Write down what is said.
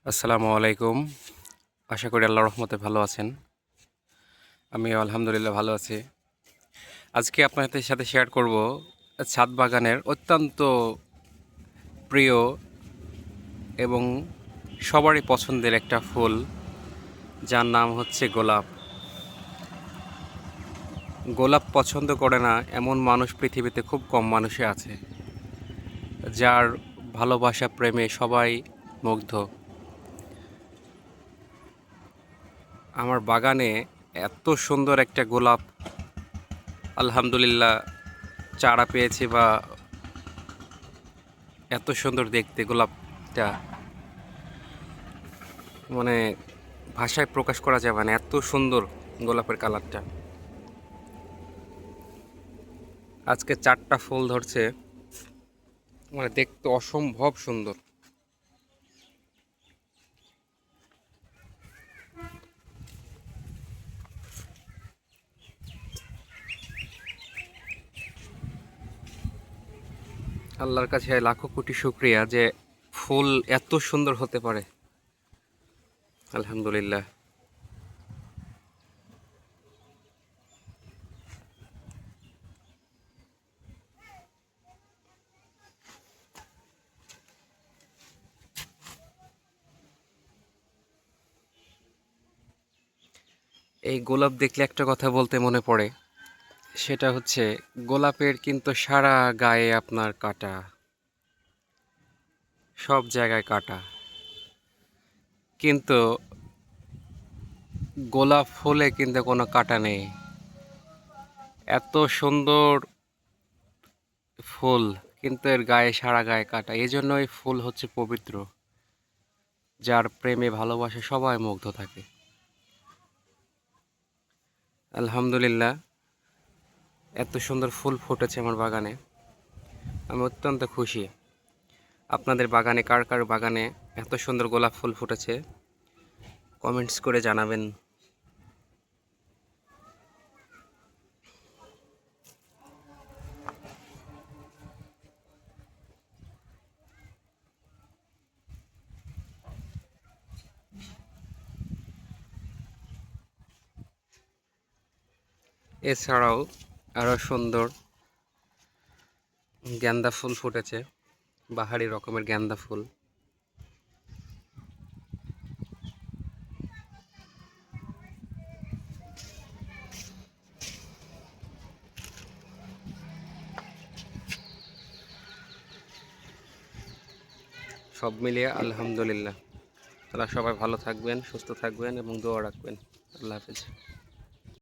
আসসালামু আলাইকুম। আশা করি আল্লাহর রহমতে ভালো আছেন। আমিও আলহামদুলিল্লাহ ভালো আছি। আজকে আপনাদের সাথে শেয়ার করব ছাদ বাগানের অত্যন্ত প্রিয় এবং সবারই পছন্দের একটা ফুল, যার নাম হচ্ছে গোলাপ। গোলাপ পছন্দ করে না এমন মানুষ পৃথিবীতে খুব কম মানুষই আছে, যার ভালোবাসা প্রেমে সবাই মুগ্ধ। আমার বাগানে এত সুন্দর একটা গোলাপ আলহামদুলিল্লাহ চারা পেয়েছি, বা এত সুন্দর দেখতে গোলাপটা, মানে ভাষায় প্রকাশ করা যাবে না, এত সুন্দর গোলাপের কালারটা। আজকে 4টা ফুল ধরছে, মানে দেখতে অসম্ভব সুন্দর। আল্লাহর কাছে লাখো কোটি শুকরিয়া যে ফুল এত সুন্দর হতে পারে। আলহামদুলিল্লাহ। এই গোলাপ দেখলে একটা কথা বলতে মনে পড়ে, সেটা হচ্ছে গোলাপের কিন্তু সারা গায়ে আপনার কাটা, সব জায়গায় কাটা, কিন্তু গোলাপ ফুলে কিন্তু কোনো কাটা নেই। এত সুন্দর ফুল, কিন্তু এর গায়ে সারা গায়ে কাটা। এই জন্য এই ফুল হচ্ছে পবিত্র, যার প্রেমে ভালোবাসে সবাই মুগ্ধ থাকে। আলহামদুলিল্লাহ, এত সুন্দর ফুল ফুটেছে আমার বাগানে, আমি অত্যন্ত খুশি। আপনাদের বাগানে কার কার বাগানে এত সুন্দর গোলাপ ফুল ফুটেছে কমেন্টস করে জানাবেন। এছাড়াও আরও সুন্দর গেন্দা ফুল ফুটেছে, বাহারি রকমের গেন্দা ফুল। সব মিলিয়ে আলহামদুলিল্লাহ। তারা সবাই ভালো থাকবেন, সুস্থ থাকবেন এবং দোয়া রাখবেন। আল্লাহ হাফেজ।